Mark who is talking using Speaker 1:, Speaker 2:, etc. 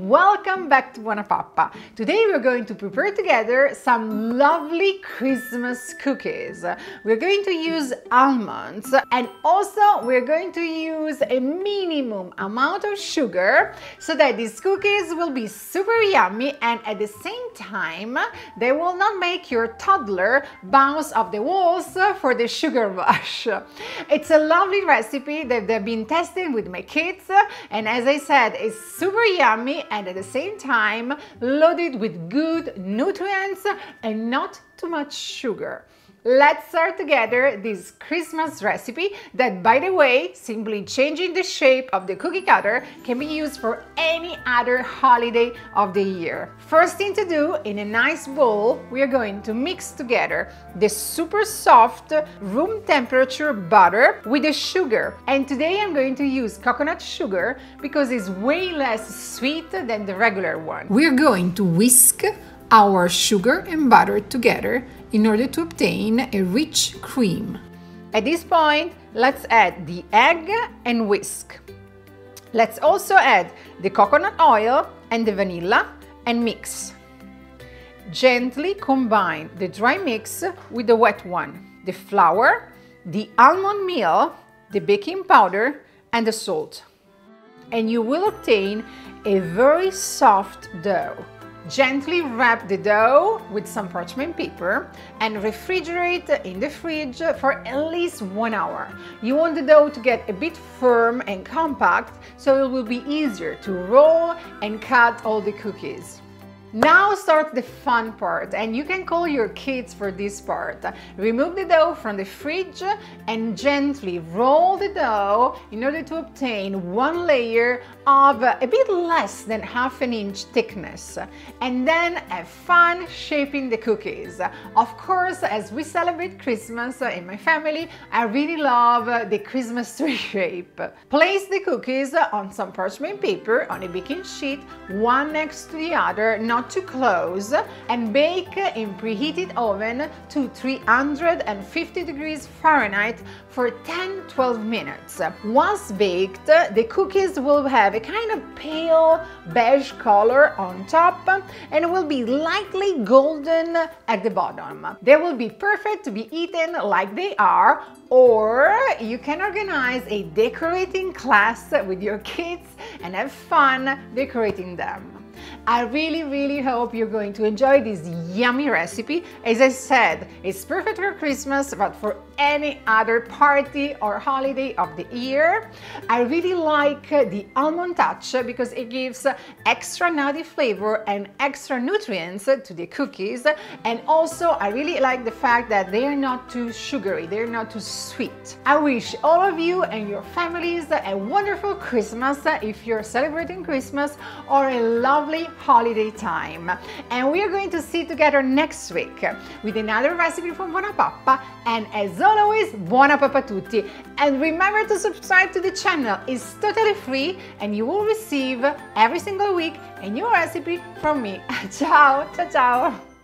Speaker 1: welcome back to BuonaPappa. Today we're going to prepare together some lovely Christmas cookies. We're going to use almonds and also we're going to use a minimum amount of sugar so that these cookies will be super yummy and at the same time they will not make your toddler bounce off the walls for the sugar rush. It's a lovely recipe that they've been testing with my kids, and as I said, it's super yummy and at the same time loaded with good nutrients and not too much sugar. Let's start together this Christmas recipe that, by the way, simply changing the shape of the cookie cutter can be used for any other holiday of the year. First thing to do, in a nice bowl, we are going to mix together the super soft room temperature butter with the sugar. And today I'm going to use coconut sugar because it's way less sweet than the regular one. We're going to whisk our sugar and butter together in order to obtain a rich cream. At this point, let's add the egg and whisk. Let's also add the coconut oil and the vanilla and mix. Gently combine the dry mix with the wet one, the flour, the almond meal, the baking powder and the salt. And you will obtain a very soft dough. Gently wrap the dough with some parchment paper and refrigerate in the fridge for at least 1 hour. You want the dough to get a bit firm and compact so it will be easier to roll and cut all the cookies. Now starts the fun part, and you can call your kids for this part. Remove the dough from the fridge and gently roll the dough in order to obtain one layer of a bit less than ½ inch thickness. And then have fun shaping the cookies. Of course, as we celebrate Christmas in my family, I really love the Christmas tree shape. Place the cookies on some parchment paper on a baking sheet, one next to the other, not too close, and bake in preheated oven to 350 degrees Fahrenheit for 10-12 minutes. Once baked, the cookies will have a kind of pale beige color on top and will be lightly golden at the bottom. They will be perfect to be eaten like they are, or you can organize a decorating class with your kids and have fun decorating them. I really hope you're going to enjoy this yummy recipe. As I said, it's perfect for Christmas, but for any other party or holiday of the year. I really like the almond touch because it gives extra nutty flavor and extra nutrients to the cookies. And also, I really like the fact that they are not too sugary, they're not too sweet. I wish all of you and your families a wonderful Christmas if you're celebrating Christmas, or a lovely holiday time. And we are going to see together next week with another recipe from BuonaPappa, and as always, buona pappa tutti. And remember to subscribe to the channel, it's totally free and you will receive every single week a new recipe from me. Ciao, ciao, ciao!